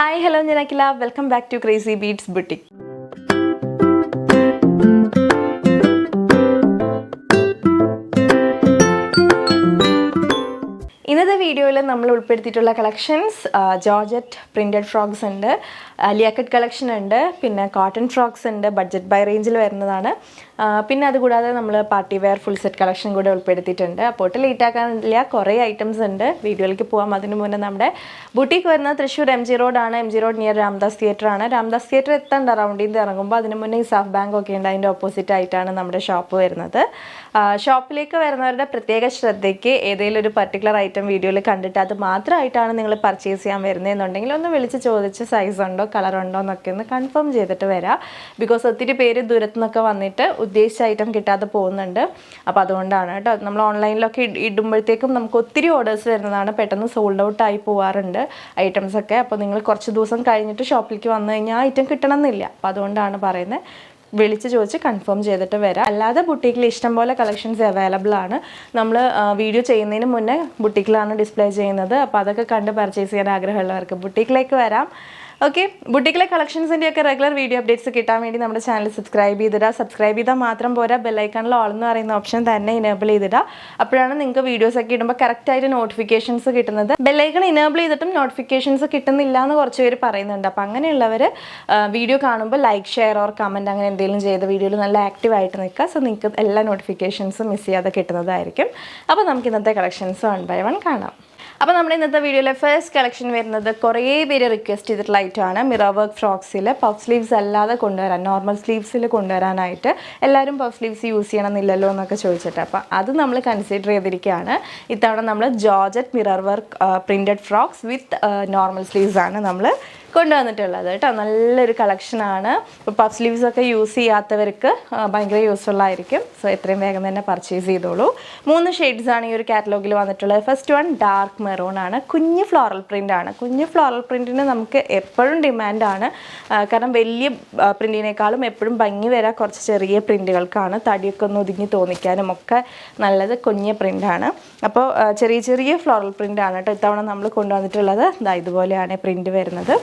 Hi, hello, Nyanakila. Welcome back to Crazy Beats Boutique. ഇന്നത്തെ വീഡിയോയിൽ നമ്മൾ ഉൾപ്പെടുത്തിയിട്ടുള്ള കളക്ഷൻസ് ജോർജറ്റ് പ്രിന്റഡ് ഫ്രോക്സ് ഉണ്ട്, ലിയാക്കറ്റ് കളക്ഷൻ ഉണ്ട്, പിന്നെ കോട്ടൺ ഫ്രോക്സ് ഉണ്ട്, ബഡ്ജറ്റ് ബൈ റേഞ്ചിൽ വരുന്നതാണ്. പിന്നെ അതുകൂടാതെ നമ്മൾ party wear full set collection കൂടെ ഉൾപ്പെടുത്തിയിട്ടുണ്ട്. അപ്പോൾ ലേറ്റ് ആക്കാനില്ല, കുറേ ഐറ്റംസ് ഉണ്ട്. വീഡിയോയിലേക്ക് പോകാം. അതിന് മുന്നേ നമ്മുടെ ബുട്ടീക്ക് വരുന്നത് തൃശ്ശൂർ MG റോഡാണ്. MG road near Ramdas theatre ആണ്. രാംദാസ് തിയേറ്റർ എത്തേണ്ട റൗണ്ടിൽ നിന്ന് ഇറങ്ങുമ്പോൾ അതിന് മുന്നേ സാഫ് ബാങ്ക് ഒക്കെ ഉണ്ട്. അതിൻ്റെ ഓപ്പോസിറ്റ് ആയിട്ടാണ് നമ്മുടെ ഷോപ്പ് വരുന്നത്. ഷോപ്പിലേക്ക് വരുന്നവരുടെ പ്രത്യേക ശ്രദ്ധയ്ക്ക് ഏതെങ്കിലും ഒരു പർട്ടിക്കുലർ ഐറ്റം വീഡിയോയിൽ കണ്ടിട്ട് അത് മാത്രമായിട്ടാണ് നിങ്ങൾ പർച്ചേസ് ചെയ്യാൻ വരുന്നതെന്നുണ്ടെങ്കിൽ ഒന്ന് വിളിച്ച് ചോദിച്ച് സൈസ് ഉണ്ടോ കളർ ഉണ്ടോ എന്നൊക്കെ ഒന്ന് കൺഫേം ചെയ്തിട്ട് വരാം. ബിക്കോസ് ഒത്തിരി പേര് ദൂരത്തു നിന്നൊക്കെ വന്നിട്ട് ഉദ്ദേശിച്ച ഐറ്റം കിട്ടാതെ പോകുന്നുണ്ട്. അപ്പോൾ അതുകൊണ്ടാണ് കേട്ടോ. നമ്മൾ ഓൺലൈനിലൊക്കെ ഇടുമ്പോഴത്തേക്കും നമുക്ക് ഒത്തിരി ഓർഡേഴ്സ് വരുന്നതാണ്, പെട്ടെന്ന് സോൾഡ് ഔട്ട് ആയി പോകാറുണ്ട് ഐറ്റംസൊക്കെ. അപ്പോൾ നിങ്ങൾ കുറച്ച് ദിവസം കഴിഞ്ഞിട്ട് ഷോപ്പിലേക്ക് വന്നു കഴിഞ്ഞാൽ ആ ഐറ്റം കിട്ടണമെന്നില്ല. അപ്പോൾ അതുകൊണ്ടാണ് പറയുന്നത്, വിളിച്ച് ചോദിച്ച് കൺഫേം ചെയ്തിട്ട് വരാം. അല്ലാതെ ബുട്ടീക്കിൽ ഇഷ്ടംപോലെ കളക്ഷൻസ് അവൈലബിൾ ആണ്. നമ്മൾ വീഡിയോ ചെയ്യുന്നതിന് മുന്നേ ബുട്ടീക്കിലാണ് ഡിസ്പ്ലേ ചെയ്യുന്നത്. അപ്പോൾ അതൊക്കെ കണ്ട് പർച്ചേസ് ചെയ്യാൻ ആഗ്രഹമുള്ളവർക്ക് ബുട്ടീക്കിലേക്ക് വരാം. ഓക്കെ, ബുട്ടീക്കിലെ കളക്ഷൻസിൻ്റെയൊക്കെ റെഗുലർ വീഡിയോ അപ്ഡേറ്റ്സ് കിട്ടാൻ വേണ്ടി നമ്മുടെ ചാനൽ സബ്സ്ക്രൈബ് ചെയ്തിടുക. സബ്സ്ക്രൈബ് ചെയ്താൽ മാത്രം പോരാ, ബെല്ലൈക്കണിൽ ഓൾ എന്ന് പറയുന്ന ഓപ്ഷൻ തന്നെ ഇനേബിൾ ചെയ്തിടുക. അപ്പോഴാണ് നിങ്ങൾക്ക് വീഡിയോസൊക്കെ ഇടുമ്പോൾ കറക്റ്റായിട്ട് നോട്ടിഫിക്കേഷൻസ് കിട്ടുന്നത്. ബെല്ലൈക്കൺ ഇനേബിൾ ചെയ്തിട്ടും നോട്ടിഫിക്കേഷൻസ് കിട്ടുന്നില്ല എന്ന് കുറച്ച് പേര് പറയുന്നുണ്ട്. അപ്പോൾ അങ്ങനെയുള്ളവർ വീഡിയോ കാണുമ്പോൾ ലൈക്ക്, ഷെയർ ഓർ കമൻറ്റ് അങ്ങനെ എന്തെങ്കിലും ചെയ്ത് വീഡിയോയിൽ നല്ല ആക്റ്റീവായിട്ട് നിൽക്കുക. സോ നിങ്ങൾക്ക് എല്ലാ നോട്ടിഫിക്കേഷൻസും മിസ് ചെയ്യാതെ കിട്ടുന്നതായിരിക്കും. അപ്പോൾ നമുക്ക് ഇന്നത്തെ കളക്ഷൻസ് 1 by 1 കാണാം. അപ്പോൾ നമ്മുടെ ഇന്നത്തെ വീഡിയോയിലെ ഫസ്റ്റ് കളക്ഷൻ വരുന്നത് കുറേ പേര് റിക്വസ്റ്റ് ചെയ്തിട്ടുള്ള ഐറ്റമാണ്. മിറർ വർക്ക് ഫ്രോക്സിൽ പഫ് സ്ലീവ്സ് അല്ലാതെ കൊണ്ടുവരാൻ, നോർമൽ സ്ലീവ്സിൽ കൊണ്ടുവരാനായിട്ട് എല്ലാവരും പഫ് സ്ലീവ്സ് യൂസ് ചെയ്യണമെന്നില്ലല്ലോ എന്നൊക്കെ ചോദിച്ചിട്ട്, അപ്പോൾ അത് നമ്മൾ കൺസിഡർ ചെയ്തിരിക്കുകയാണ്. ഇത്തവണ നമ്മൾ georgette mirror work printed frocks with normal sleeves ആണ് നമ്മൾ കൊണ്ടുവന്നിട്ടുള്ളത് കേട്ടോ. നല്ലൊരു കളക്ഷനാണ്. ഇപ്പോൾ പഫ് സ്ലീവ്സ് ഒക്കെ യൂസ് ചെയ്യാത്തവർക്ക് ഭയങ്കര യൂസ്ഫുൾ ആയിരിക്കും. സോ എത്രയും വേഗം തന്നെ പർച്ചേസ് ചെയ്തോളൂ. 3 ഷെയ്ഡ്സാണ് ഈ ഒരു കാറ്റലോഗിൽ വന്നിട്ടുള്ളത്. ഫസ്റ്റ് വൺ ഡാർക്ക് മെറൂൺ ആണ്. കുഞ്ഞ് ഫ്ലോറൽ പ്രിൻ്റ് ആണ്. കുഞ്ഞ് ഫ്ലോറൽ പ്രിൻറ്റിന് നമുക്ക് എപ്പോഴും ഡിമാൻഡാണ്. കാരണം വലിയ പ്രിൻറ്റിനേക്കാളും എപ്പോഴും ഭംഗി വരാൻ കുറച്ച് ചെറിയ പ്രിൻറ്റുകൾക്കാണ്. തടിയൊക്കെ ഒന്ന് ഒതുങ്ങി തോന്നിക്കാനും ഒക്കെ നല്ലത് കുഞ്ഞ് പ്രിൻ്റാണ്. അപ്പോൾ ചെറിയ ചെറിയ ഫ്ലോറൽ പ്രിൻ്റാണ് കേട്ടോ ഇത്തവണ നമ്മൾ കൊണ്ടുവന്നിട്ടുള്ളത്. ഇതുപോലെയാണ് പ്രിൻറ്റ് വരുന്നത്.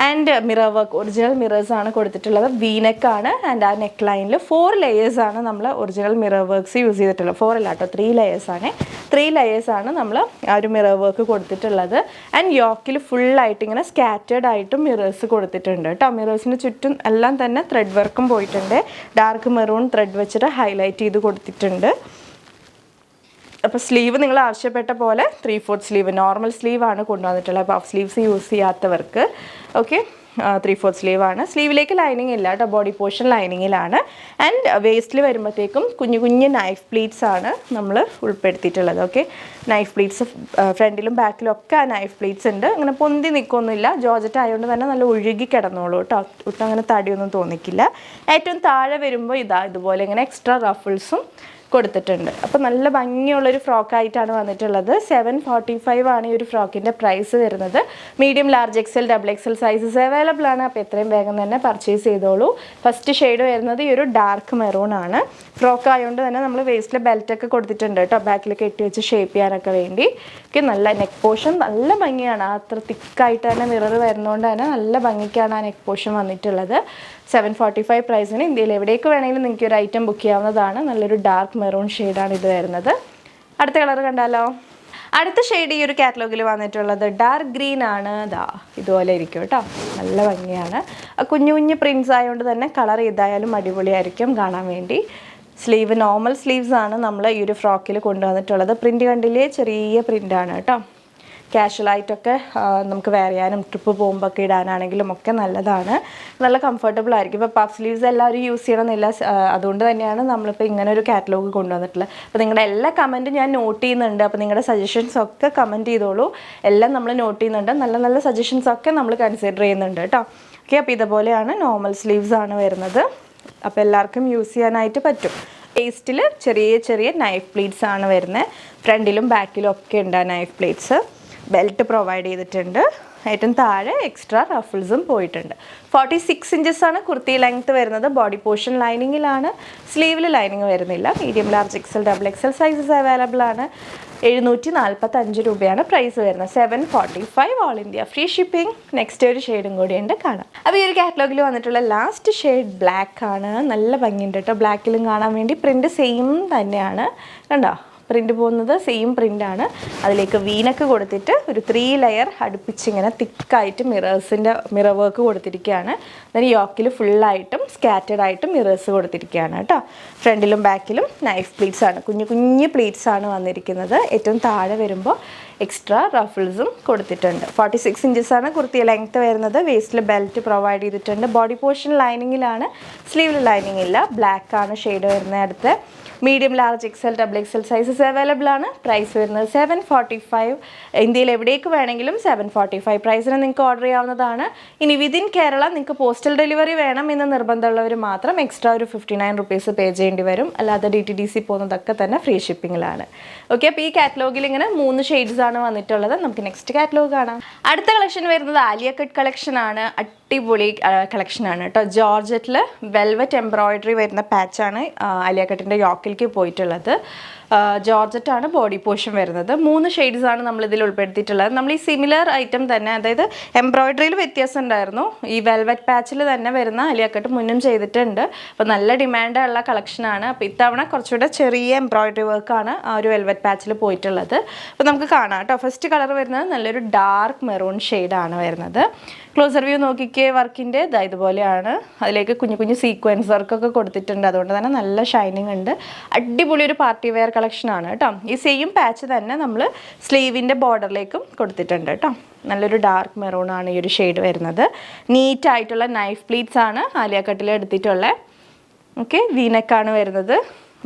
ആൻഡ് മിറർ വർക്ക് ഒറിജിനൽ മിറേഴ്സാണ് കൊടുത്തിട്ടുള്ളത്. വീനെക്കാണ്. ആൻഡ് ആ നെക്ക് ലൈനിൽ 4 ലെയേഴ്സാണ് നമ്മൾ ഒറിജിനൽ മിറർ വർക്ക്സ് യൂസ് ചെയ്തിട്ടുള്ളത്. 4 അല്ല കേട്ടോ, 3 ലെയേഴ്സാണ്. 3 ലെയേഴ്സാണ് നമ്മൾ ആ ഒരു മിറർ വർക്ക് കൊടുത്തിട്ടുള്ളത്. ആൻഡ് യോക്കിൽ ഫുള്ളായിട്ട് ഇങ്ങനെ സ്കാറ്റേഡ് ആയിട്ടും മിറേഴ്സ് കൊടുത്തിട്ടുണ്ട് കേട്ടോ. മിറേഴ്സിന് ചുറ്റും എല്ലാം തന്നെ ത്രെഡ് വർക്കും പോയിട്ടുണ്ട്. ഡാർക്ക് മെറൂൺ ത്രെഡ് വെച്ചിട്ട് ഹൈലൈറ്റ് ചെയ്ത് കൊടുത്തിട്ടുണ്ട്. അപ്പോൾ സ്ലീവ് നിങ്ങൾ ആവശ്യപ്പെട്ട പോലെ 3/4 സ്ലീവ്, നോർമൽ സ്ലീവാണ് കൊണ്ടുവന്നിട്ടുള്ളത്. പഫ് സ്ലീവ്സ് യൂസ് ചെയ്യാത്തവർക്ക്. ഓക്കെ, 3/4 സ്ലീവാണ്. സ്ലീവിലേക്ക് ലൈനിങ് ഇല്ല കേട്ടോ, ബോഡി പോർഷൻ ലൈനിങ്ങിലാണ്. ആൻഡ് വേസ്റ്റിൽ വരുമ്പോഴത്തേക്കും കുഞ്ഞു കുഞ്ഞ് നൈഫ് പ്ലീറ്റ്സ് ആണ് നമ്മൾ ഉൾപ്പെടുത്തിയിട്ടുള്ളത്. ഓക്കെ, നൈഫ് പ്ലീറ്റ്സ് ഫ്രണ്ടിലും ബാക്കിലും ഒക്കെ ആ നൈഫ് പ്ലീറ്റ്സ് ഉണ്ട്. അങ്ങനെ പൊന്തി നിൽക്കൊന്നുമില്ല. ജോർജറ്റ് ആയതുകൊണ്ട് തന്നെ നല്ല ഒഴുകി കിടന്നോളൂ കേട്ടോ. ഒട്ടും അങ്ങനെ തടിയൊന്നും തോന്നിക്കില്ല. ഏറ്റവും താഴെ വരുമ്പോൾ ഇതുപോലെ ഇങ്ങനെ എക്സ്ട്രാ റഫിൾസും കൊടുത്തിട്ടുണ്ട്. അപ്പോൾ നല്ല ഭംഗിയുള്ളൊരു ഫ്രോക്കായിട്ടാണ് വന്നിട്ടുള്ളത്. 745 ആണ് ഈ ഒരു ഫ്രോക്കിൻ്റെ പ്രൈസ് വരുന്നത്. Medium, large, XL, XXL sizes available ആണ്. അപ്പോൾ എത്രയും വേഗം തന്നെ പർച്ചേസ് ചെയ്തോളൂ. ഫസ്റ്റ് ഷെയ്ഡ് വരുന്നത് ഈ ഒരു ഡാർക്ക് മെറൂൺ ആണ്. ഫ്രോക്ക് ആയതുകൊണ്ട് തന്നെ നമ്മൾ വേസ്റ്റിൽ ബെൽറ്റൊക്കെ കൊടുത്തിട്ടുണ്ട് കേട്ടോ, ബാക്കിൽ കെട്ടി വെച്ച് ഷേപ്പ് ചെയ്യാനൊക്കെ വേണ്ടി. നല്ല നെക്ക് പോർഷൻ നല്ല ഭംഗിയാണ്. അത്ര തിക്കായിട്ട് തന്നെ മിറർ വരുന്നതുകൊണ്ട് തന്നെ നല്ല ഭംഗിക്കാണ് ആ നെക്ക് പോർഷൻ വന്നിട്ടുള്ളത്. 745 പ്രൈസിന് ഇന്ത്യയിൽ എവിടേക്ക് വേണമെങ്കിലും നിങ്ങൾക്ക് ഒരു ഐറ്റം ബുക്ക് ചെയ്യാവുന്നതാണ്. നല്ലൊരു ഡാർക്ക് മെറൂൺ ഷെയ്ഡാണ് ഇത് വരുന്നത്. അടുത്ത കളർ കണ്ടാലോ? അടുത്ത ഷെയ്ഡ് ഈ ഒരു കാറ്റലോഗിൽ വന്നിട്ടുള്ളത് ഡാർക്ക് ഗ്രീൻ ആണ്. ഇതുപോലെ ഇരിക്കും കേട്ടോ, നല്ല ഭംഗിയാണ്. കുഞ്ഞു കുഞ്ഞു പ്രിൻസ് ആയതുകൊണ്ട് തന്നെ കളർ ഏതായാലും അടിപൊളിയായിരിക്കും കാണാൻ വേണ്ടി. സ്ലീവ് നോർമൽ സ്ലീവ്സ് ആണ് നമ്മൾ ഈ ഒരു ഫ്രോക്കിൽ കൊണ്ടുവന്നിട്ടുള്ളത്. പ്രിൻറ്റ് കണ്ടില്ലേ, ചെറിയ പ്രിൻ്റാണ് കേട്ടോ. കാഷ്വലായിട്ടൊക്കെ നമുക്ക് വെയർ ചെയ്യാനും ട്രിപ്പ് പോകുമ്പോൾ ഒക്കെ ഇടാനാണെങ്കിലും ഒക്കെ നല്ലതാണ്. നല്ല കംഫർട്ടബിൾ ആയിരിക്കും. ഇപ്പോൾ പഫ് സ്ലീവ്സ് എല്ലാവരും യൂസ് ചെയ്യണമെന്നില്ല. അതുകൊണ്ട് തന്നെയാണ് നമ്മളിപ്പോൾ ഇങ്ങനെ ഒരു കാറ്റലോഗ് കൊണ്ടുവന്നിട്ടുള്ളത്. അപ്പോൾ നിങ്ങളുടെ എല്ലാ കമൻറ്റും ഞാൻ നോട്ട് ചെയ്യുന്നുണ്ട്. അപ്പോൾ നിങ്ങളുടെ സജഷൻസ് ഒക്കെ കമൻറ്റ് ചെയ്തോളൂ. എല്ലാം നമ്മൾ നോട്ട് ചെയ്യുന്നുണ്ട്. നല്ല നല്ല സജഷൻസ് ഒക്കെ നമ്മൾ കൺസിഡർ ചെയ്യുന്നുണ്ട് കേട്ടോ. ഓക്കെ, അപ്പോൾ ഇതുപോലെയാണ് നോർമൽ സ്ലീവ്സ് ആണ് വരുന്നത്. അപ്പോൾ എല്ലാവർക്കും യൂസ് ചെയ്യാനായിട്ട് പറ്റും. വേസ്റ്റിൽ ചെറിയ ചെറിയ നൈഫ് പ്ലീറ്റ്സ് ആണ് വരുന്നത്. ഫ്രണ്ടിലും ബാക്കിലും ഒക്കെ ഉണ്ട് ആ നൈഫ് പ്ലീറ്റ്സ്. ബെൽറ്റ് പ്രൊവൈഡ് ചെയ്തിട്ടുണ്ട്. ഏറ്റവും താഴെ എക്സ്ട്രാ റഫിൾസും പോയിട്ടുണ്ട്. 46 ഇഞ്ചസ് ആണ് കുർത്തി ലെങ്ത്ത് വരുന്നത്. ബോഡി പോർഷൻ ലൈനിങ്ങിലാണ്, സ്ലീവിൽ ലൈനിങ് വരുന്നില്ല. Medium, large, XL, XXL sizes available ആണ്. 745 രൂപയാണ് പ്രൈസ് വരുന്നത്. 745 all India free shipping. Next ഒരു ഷെയ്ഡും കൂടിയുണ്ട്, കാണാം. അപ്പോൾ ഈ ഒരു കാറ്റലോഗിൽ വന്നിട്ടുള്ള ലാസ്റ്റ് ഷെയ്ഡ് ബ്ലാക്ക് ആണ്. നല്ല ഭംഗിയുണ്ട് കേട്ടോ, ബ്ലാക്കിലും കാണാൻ വേണ്ടി. പ്രിൻറ്റ് സെയിം തന്നെയാണ്, കണ്ടോ? പ്രിൻറ്റ് പോകുന്നത് സെയിം പ്രിൻ്റാണ്. അതിലേക്ക് വീനക്ക് കൊടുത്തിട്ട് ഒരു 3 ലെയർ അടുപ്പിച്ചിങ്ങനെ തിക്കായിട്ട് മിറർ വർക്ക് കൊടുത്തിരിക്കുകയാണ്. അതിന് യോക്കിൽ ഫുള്ളായിട്ടും സ്കാറ്റേഡ് ആയിട്ടും മിറേഴ്സ് കൊടുത്തിരിക്കുകയാണ് കേട്ടോ. ഫ്രണ്ടിലും ബാക്കിലും നൈഫ് പ്ലീറ്റ്സ് ആണ്, കുഞ്ഞു കുഞ്ഞു പ്ലീറ്റ്സ് ആണ് വന്നിരിക്കുന്നത്. ഏറ്റവും താഴെ വരുമ്പോൾ എക്സ്ട്രാ റഫിൾസും കൊടുത്തിട്ടുണ്ട്. 46 ഇഞ്ചസാണ് കുർത്തി ലെങ്ത്ത് വരുന്നത്. വേസ്റ്റിൽ ബെൽറ്റ് പ്രൊവൈഡ് ചെയ്തിട്ടുണ്ട്. ബോഡി പോർഷൻ ലൈനിങ്ങിലാണ്, സ്ലീവിൽ ലൈനിങ് ഇല്ല. ബ്ലാക്ക് ആണ് ഷെയ്ഡ് വരുന്നത്. അടുത്ത് medium, large, XL, double XL sizes available ആണ്. പ്രൈസ് വരുന്നത് 745. ഇന്ത്യയിൽ എവിടേക്ക് വേണമെങ്കിലും 745 പ്രൈസിന് നിങ്ങൾക്ക് ഓർഡർ ചെയ്യാവുന്നതാണ്. ഇനി വിതിൻ കേരള നിങ്ങൾക്ക് പോസ്റ്റൽ ഡെലിവറി വേണം എന്ന് നിർബന്ധമുള്ളവർ മാത്രം എക്സ്ട്രാ ഒരു 59 റുപ്പീസ് പേ ചെയ്യേണ്ടി വരും. അല്ലാതെ DTDC പോകുന്നതൊക്കെ തന്നെ ഫ്രീ ഷിപ്പിങ്ങിലാണ്. ഓക്കെ, അപ്പോൾ ഈ കാറ്റലോഗിൽ ഇങ്ങനെ 3 ഷെയ്ഡ്സ് ആണ് വന്നിട്ടുള്ളത്. നമുക്ക് നെക്സ്റ്റ് കാറ്റലോഗ് കാണാം. അടുത്ത കളക്ഷൻ വരുന്നത് ആലിയ കട്ട് കളക്ഷൻ ആണ്. അടിപൊളി കളക്ഷനാണ് കേട്ടോ. ജോർജറ്റിൽ വെൽവെറ്റ് എംബ്രോയിഡറി വരുന്ന പാച്ചാണ് ആലിയ കട്ടിൻ്റെ യോക്കിലേക്ക് പോയിട്ടുള്ളത്. ജോർജറ്റാണ് ബോഡി പോർഷൻ വരുന്നത്. 3 ഷെയ്ഡ്സ് ആണ് നമ്മളിതിൽ ഉൾപ്പെടുത്തിയിട്ടുള്ളത്. നമ്മൾ ഈ സിമിലർ ഐറ്റം തന്നെ, അതായത് എംബ്രോയിഡറിയിൽ വ്യത്യാസം ഉണ്ടായിരുന്നു. ഈ വെൽവെറ്റ് പാച്ചിൽ തന്നെ വരുന്ന ആലിയ കട്ട് മുന്നും ചെയ്തിട്ടുണ്ട്. അപ്പോൾ നല്ല ഡിമാൻഡുള്ള കളക്ഷനാണ്. അപ്പോൾ ഇത്തവണ കുറച്ചുകൂടെ ചെറിയ എംബ്രോയിഡറി വർക്കാണ് ആ ഒരു വെൽവെറ്റ് പാച്ചിൽ പോയിട്ടുള്ളത്. അപ്പോൾ നമുക്ക് കാണാം കേട്ടോ. ഫസ്റ്റ് കളർ വരുന്നത് നല്ലൊരു ഡാർക്ക് മെറൂൺ ഷെയ്ഡാണ് വരുന്നത്. ക്ലോസർ വ്യൂ നോക്കിക്കേ, വർക്കിൻ്റെ ഇതുപോലെയാണ്. അതിലേക്ക് കുഞ്ഞു കുഞ്ഞു സീക്വൻസ് വർക്കൊക്കെ കൊടുത്തിട്ടുണ്ട്. അതുകൊണ്ട് തന്നെ നല്ല ഷൈനിങ് ഉണ്ട്. അടിപൊളി ഒരു പാർട്ടി വെയർ കളക്ഷനാണ് കേട്ടോ. ഈ സെയിം പാച്ച് തന്നെ നമ്മൾ സ്ലീവിൻ്റെ ബോർഡറിലേക്കും കൊടുത്തിട്ടുണ്ട് കേട്ടോ. നല്ലൊരു ഡാർക്ക് മെറൂൺ ആണ് ഈ ഒരു ഷെയ്ഡ് വരുന്നത്. നീറ്റായിട്ടുള്ള നൈഫ് പ്ലീറ്റ്സ് ആണ് ആലിയ കട്ടിൽ എടുത്തിട്ടുള്ളത്. ഓക്കെ, വീനക്കാണ് വരുന്നത്.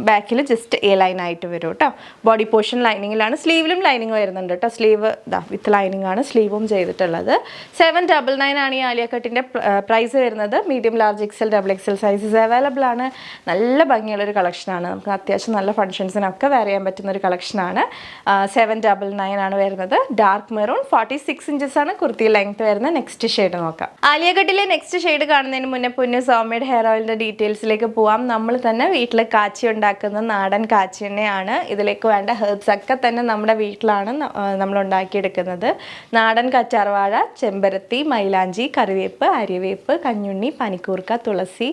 ബാക്കിൽ ജസ്റ്റ് എ ലൈൻ ആയിട്ട് വരും കേട്ടോ. ബോഡി പോർഷൻ ലൈനിങ്ങിലാണ്. സ്ലീവിലും ലൈനിങ് വരുന്നുണ്ട് കേട്ടോ. സ്ലീവ് വിത്ത് ലൈനിങ് ആണ് സ്ലീവും ചെയ്തിട്ടുള്ളത്. 799 ആണ് ഈ ആലിയ കട്ടിൻ്റെ പ്രൈസ് വരുന്നത്. Medium, large, XL, double XL sizes available ആണ്. നല്ല ഭംഗിയുള്ളൊരു കളക്ഷനാണ്. നമുക്ക് അത്യാവശ്യം നല്ല ഫംഗ്ഷൻസിനൊക്കെ വെയർ ചെയ്യാൻ പറ്റുന്ന ഒരു കളക്ഷനാണ്. 799 ആണ് വരുന്നത്. ഡാർക്ക് മെറൂൺ, 46 ഇഞ്ചസാണ് കുർത്തി ലെങ്ത് വരുന്നത്. നെക്സ്റ്റ് ഷെയ്ഡ് നോക്കാം. ആലിയ കട്ടിലെ നെക്സ്റ്റ് ഷെയ്ഡ് കാണുന്നതിന് മുന്നേ പൊന്നു സോമേഡ് ഹെയർ ഓയിലിൻ്റെ ഡീറ്റെയിൽസിലേക്ക് പോവാം. നമ്മൾ തന്നെ വീട്ടിൽ കാച്ചി ഉണ്ടാക്കുന്ന നാടൻ കാച്ചിയെണ്ണയാണ്. ഇതിലേക്ക് വേണ്ട ഹെർബ്സ് ഒക്കെ തന്നെ നമ്മുടെ വീട്ടിലാണ് നമ്മൾ ഉണ്ടാക്കിയെടുക്കുന്നത്. നാടൻ കറ്റാർവാഴ, ചെമ്പരത്തി, മൈലാഞ്ചി, കറിവേപ്പ്, അരിവേപ്പ്, കഞ്ഞുണ്ണി, പനിക്കൂർക്ക, തുളസി,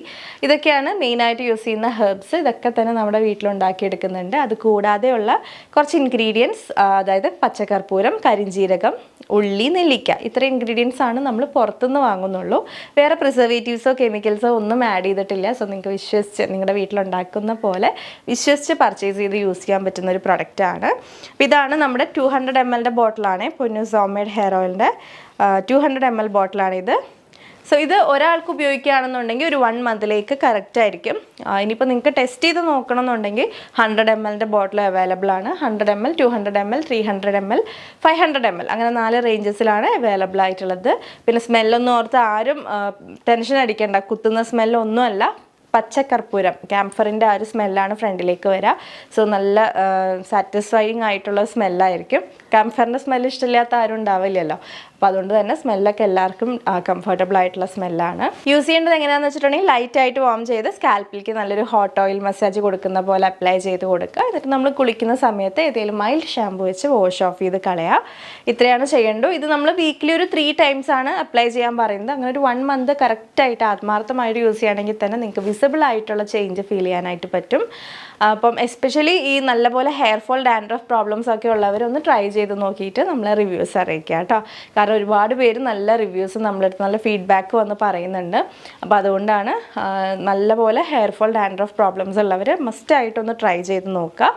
ഇതൊക്കെയാണ് മെയിനായിട്ട് യൂസ് ചെയ്യുന്ന ഹെർബ്സ്. ഇതൊക്കെ തന്നെ നമ്മുടെ വീട്ടിലുണ്ടാക്കിയെടുക്കുന്നുണ്ട്. അത് കൂടാതെയുള്ള കുറച്ച് ഇൻഗ്രീഡിയൻസ്, അതായത് പച്ചക്കർപ്പൂരം, കരിഞ്ജീരകം, ഉള്ളി, നെല്ലിക്ക, ഇത്ര ഇൻഗ്രീഡിയൻസ് ആണ് നമ്മൾ പുറത്തുനിന്ന് വാങ്ങുന്നുള്ളൂ. വേറെ പ്രിസർവേറ്റീവ്സോ കെമിക്കൽസോ ഒന്നും ആഡ് ചെയ്തിട്ടില്ല. സോ നിങ്ങൾക്ക് വിശ്വസിച്ച് നിങ്ങളുടെ വീട്ടിലുണ്ടാക്കുന്ന പോലെ വിശ്വസിച്ച് പർച്ചേസ് ചെയ്ത് യൂസ് ചെയ്യാൻ പറ്റുന്ന ഒരു പ്രൊഡക്റ്റാണ്. അപ്പോൾ ഇതാണ് നമ്മുടെ 200 ml ബോട്ടിലാണ്. പൊന്നു സോമേഡ് ഹെയർ ഓയിലിൻ്റെ 200 ml ബോട്ടിലാണിത്. സോ ഇത് ഒരാൾക്ക് ഉപയോഗിക്കുകയാണെന്നുണ്ടെങ്കിൽ ഒരു 1 മന്തിലേക്ക് കറക്റ്റ് ആയിരിക്കും. ഇനിയിപ്പോൾ നിങ്ങൾക്ക് ടെസ്റ്റ് ചെയ്ത് നോക്കണമെന്നുണ്ടെങ്കിൽ 100 ml ബോട്ടിൽ അവൈലബിൾ ആണ്. 100 ml, 200 ml, 300 ml, 500 ml അങ്ങനെ 4 റേഞ്ചസിലാണ് അവൈലബിൾ ആയിട്ടുള്ളത്. പിന്നെ സ്മെല്ലൊന്നും ഓർത്ത് ആരും ടെൻഷൻ അടിക്കേണ്ട. കുത്തുന്ന സ്മെല്ലൊന്നുമല്ല. പച്ചക്കർപ്പൂരം, ക്യാംഫറിൻ്റെ ആ ഒരു സ്മെല്ലാണ് ഫ്രണ്ടിലേക്ക് വരിക. സോ നല്ല സാറ്റിസ്ഫൈയിങ് ആയിട്ടുള്ള സ്മെല്ലായിരിക്കും. ക്യാംഫറിൻ്റെ സ്മെല്ല് ഇഷ്ടമില്ലാത്ത ആരും ഉണ്ടാവില്ലല്ലോ. അപ്പോൾ അതുകൊണ്ട് തന്നെ സ്മെല്ലൊക്കെ എല്ലാവർക്കും കംഫർട്ടബിൾ ആയിട്ടുള്ള സ്മെല്ലാണ്. യൂസ് ചെയ്യേണ്ടത് എങ്ങനെയാണെന്ന് വെച്ചിട്ടുണ്ടെങ്കിൽ ലൈറ്റായിട്ട് വാം ചെയ്ത് സ്കാൽപ്പിലേക്ക് നല്ലൊരു ഹോട്ട് ഓയിൽ മസാജ് കൊടുക്കുന്ന പോലെ അപ്ലൈ ചെയ്ത് കൊടുക്കുക. എന്നിട്ട് നമ്മൾ കുളിക്കുന്ന സമയത്ത് ഏതെങ്കിലും മൈൽഡ് ഷാമ്പു വെച്ച് വാഷ് ഓഫ് ചെയ്ത് കളയുക. ഇത്രയാണ് ചെയ്യേണ്ടത്. ഇത് നമ്മൾ വീക്കിലി ഒരു 3 times ആണ് അപ്ലൈ ചെയ്യാൻ പറയുന്നത്. അങ്ങനെ ഒരു 1 month കറക്റ്റായിട്ട് ആത്മാർത്ഥമായിട്ട് യൂസ് ചെയ്യുകയാണെങ്കിൽ തന്നെ നിങ്ങൾക്ക് വിസിബിൾ ആയിട്ടുള്ള ചേഞ്ച് ഫീൽ ചെയ്യാനായിട്ട് പറ്റും. അപ്പം എസ്പെഷ്യലി ഈ നല്ലപോലെ ഹെയർ ഫോൾ, ഡാൻഡ്രഫ് പ്രോബ്ലംസ് ഒക്കെ ഉള്ളവരൊന്ന് ട്രൈ ചെയ്ത് നോക്കിയിട്ട് നമ്മളെ റിവ്യൂസ് അറിയിക്കുക കേട്ടോ. കാരണം ഒരുപാട് പേര് നല്ല റിവ്യൂസ് നമ്മളെടുത്ത് നല്ല ഫീഡ്ബാക്ക് വന്ന് പറയുന്നുണ്ട്. അപ്പോൾ അതുകൊണ്ടാണ് നല്ലപോലെ ഹെയർ ഫോൾ, ഡാൻഡ്രഫ് പ്രോബ്ലംസ് ഉള്ളവർ മസ്റ്റായിട്ടൊന്ന് ട്രൈ ചെയ്ത് നോക്കുക.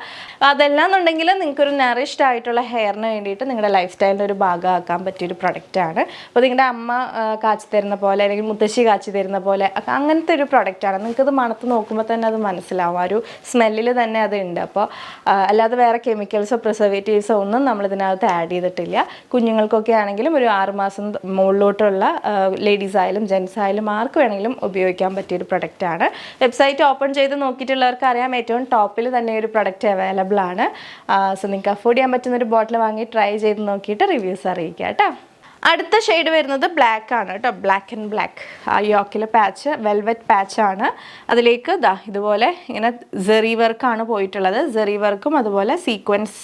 അതല്ലാന്നുണ്ടെങ്കിൽ നിങ്ങൾക്കൊരു നറിഷ്ഡ് ആയിട്ടുള്ള ഹെയറിന് വേണ്ടിയിട്ട് നിങ്ങളുടെ ലൈഫ് സ്റ്റൈലിൻ്റെ ഒരു ഭാഗമാക്കാൻ പറ്റിയൊരു പ്രൊഡക്റ്റാണ്. അപ്പോൾ നിങ്ങളുടെ അമ്മ കാച്ചി തരുന്ന പോലെ അല്ലെങ്കിൽ മുത്തശ്ശി കാച്ചി തരുന്ന പോലെ അങ്ങനത്തെ ഒരു പ്രൊഡക്റ്റാണ്. നിങ്ങൾക്കത് മണത്ത് നോക്കുമ്പോൾ തന്നെ അത് മനസ്സിലാവും. ആ ഒരു സ്മെല്ലിൽ തന്നെ അത് ഉണ്ട്. അപ്പോൾ അല്ലാതെ വേറെ കെമിക്കൽസോ പ്രിസർവേറ്റീവ്സോ ഒന്നും നമ്മളിതിനകത്ത് ആഡ് ചെയ്തിട്ടില്ല. കുഞ്ഞുങ്ങൾക്കൊക്കെ ആണെങ്കിലും ഒരു 6 മാസം മുകളിലോട്ടുള്ള ലേഡീസ് ആയാലും ജെൻസ് ആയാലും ആർക്ക് വേണമെങ്കിലും ഉപയോഗിക്കാൻ പറ്റിയൊരു പ്രൊഡക്റ്റാണ്. വെബ്സൈറ്റ് ഓപ്പൺ ചെയ്ത് നോക്കിയിട്ടുള്ളവർക്ക് അറിയാം, ഏറ്റവും ടോപ്പിൽ തന്നെ ഒരു പ്രൊഡക്റ്റ് അവൈലബിൾ ആണ്. സോ നിങ്ങൾക്ക് അഫോർഡ് ചെയ്യാൻ പറ്റുന്നൊരു ബോട്ടിൽ വാങ്ങി ട്രൈ ചെയ്ത് നോക്കിയിട്ട് റിവ്യൂസ് അറിയിക്കുക കേട്ടോ. അടുത്ത ഷെയ്ഡ് വരുന്നത് ബ്ലാക്ക് ആണ് കേട്ടോ. Black and black. ആ യോക്കിലെ പാച്ച് വെൽവെറ്റ് പാച്ചാണ്. അതിലേക്ക് ഇതുപോലെ ഇങ്ങനെ സെറി വർക്കാണ് പോയിട്ടുള്ളത്. സെറി വർക്കും അതുപോലെ സീക്വൻസ്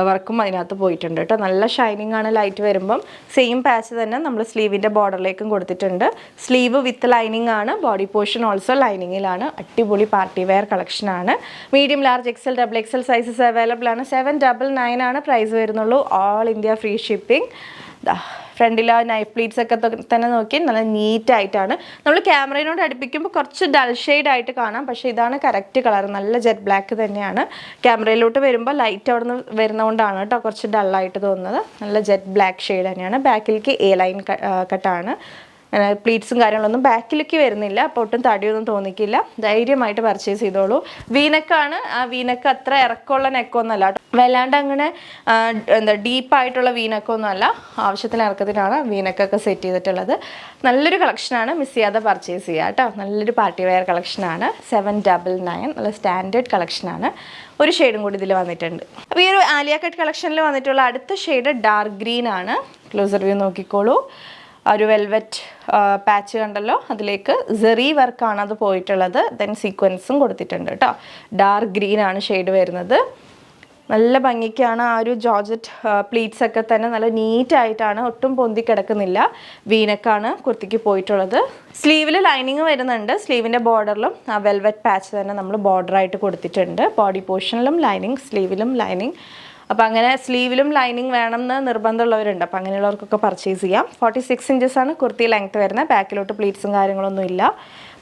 വർക്കും അതിനകത്ത് പോയിട്ടുണ്ട് കേട്ടോ. നല്ല ഷൈനിങ് ആണ് ലൈറ്റ് വരുമ്പം. സെയിം പാച്ച് തന്നെ നമ്മൾ സ്ലീവിൻ്റെ ബോർഡറിലേക്കും കൊടുത്തിട്ടുണ്ട്. സ്ലീവ് വിത്ത് ലൈനിങ് ആണ്, ബോഡി പോർഷൻ ഓൾസോ ലൈനിങ്ങിലാണ്. അടിപൊളി പാർട്ടി വെയർ കളക്ഷനാണ്. Medium, large, XL, double XL sizes available ആണ്. 799 ആണ് പ്രൈസ് വരുന്നുള്ളൂ. All India free shipping. ഫ്രണ്ടിൽ ആ നൈഫ് പ്ലീറ്റ്സ് ഒക്കെ തന്നെ നോക്കി നല്ല നീറ്റായിട്ടാണ്. നമ്മൾ ക്യാമറയിനോട് അടുപ്പിക്കുമ്പോൾ കുറച്ച് ഡൾ ഷെയ്ഡ് ആയിട്ട് കാണാം, പക്ഷേ ഇതാണ് കറക്റ്റ് കളർ. നല്ല ജെറ്റ് ബ്ലാക്ക് തന്നെയാണ്. ക്യാമറയിലോട്ട് വരുമ്പോൾ ലൈറ്റ് അവിടെ നിന്ന് വരുന്നതുകൊണ്ടാണ് കേട്ടോ കുറച്ച് ഡള്ളായിട്ട് തോന്നുന്നത്. നല്ല ജെറ്റ് ബ്ലാക്ക് ഷെയ്ഡ് തന്നെയാണ്. ബാക്കിലേക്ക് എ ലൈൻ കട്ടാണ്. പ്ലീറ്റ്സും കാര്യങ്ങളൊന്നും ബാക്കിലേക്ക് വരുന്നില്ല, അപ്പോൾ ഒട്ടും തടിയൊന്നും തോന്നിക്കില്ല. ധൈര്യമായിട്ട് പർച്ചേസ് ചെയ്തോളൂ. വീനക്കാണ്. ആ വീനക്ക് അത്ര ഇറക്കമുള്ള നെക്കൊന്നുമല്ല കേട്ടോ, വല്ലാണ്ട് അങ്ങനെ ഡീപ്പായിട്ടുള്ള വീനക്കൊന്നും അല്ല. ആവശ്യത്തിന് ഇറക്കത്തിനാണ് വീനക്കൊക്കെ സെറ്റ് ചെയ്തിട്ടുള്ളത്. നല്ലൊരു കളക്ഷനാണ്, മിസ് ചെയ്യാതെ പർച്ചേസ് ചെയ്യുക കേട്ടോ. നല്ലൊരു പാർട്ടി വെയർ കളക്ഷനാണ്. 799 നല്ല സ്റ്റാൻഡേർഡ് കളക്ഷനാണ്. ഒരു ഷെയ്ഡും കൂടി ഇതിൽ വന്നിട്ടുണ്ട്. അപ്പോൾ ഈ ഒരു ആലിയ കട്ട് കളക്ഷനിൽ വന്നിട്ടുള്ള അടുത്ത ഷെയ്ഡ് ഡാർക്ക് ഗ്രീൻ ആണ്. ക്ലോസർ വ്യൂ നോക്കിക്കോളൂ. ഒരു വെൽവെറ്റ് പാച്ച് കണ്ടല്ലോ, അതിലേക്ക് സെറി വർക്കാണ് അത് പോയിട്ടുള്ളത്. ദെൻ സീക്വൻസും കൊടുത്തിട്ടുണ്ട് കേട്ടോ. ഡാർക്ക് ഗ്രീൻ ആണ് ഷെയ്ഡ് വരുന്നത്. നല്ല ഭംഗിക്കാണ്. ആ ഒരു ജോർജറ്റ് പ്ലീറ്റ്സ് ഒക്കെ തന്നെ നല്ല നീറ്റായിട്ടാണ്, ഒട്ടും പൊന്തി കിടക്കുന്നില്ല. വീനക്കാണ് കുർത്തിക്ക് പോയിട്ടുള്ളത്. സ്ലീവിൽ ലൈനിങ് വരുന്നുണ്ട്. സ്ലീവിൻ്റെ ബോർഡറിലും ആ വെൽവെറ്റ് പാച്ച് തന്നെ നമ്മൾ ബോർഡറായിട്ട് കൊടുത്തിട്ടുണ്ട്. ബോഡി പോർഷനിലും ലൈനിങ്, സ്ലീവിലും ലൈനിങ്. അപ്പോൾ അങ്ങനെ സ്ലീവിലും ലൈനിങ് വേണമെന്ന് നിർബന്ധമുള്ളവരുണ്ട്. അപ്പോൾ അങ്ങനെയുള്ളവർക്കൊക്കെ പർച്ചേസ് ചെയ്യാം. 46 ഇഞ്ചസാണ് കുർത്തി ലെങ്ത്ത് വരുന്നത്. ബാക്കിലോട്ട് പ്ലീറ്റ്സും കാര്യങ്ങളൊന്നും ഇല്ല.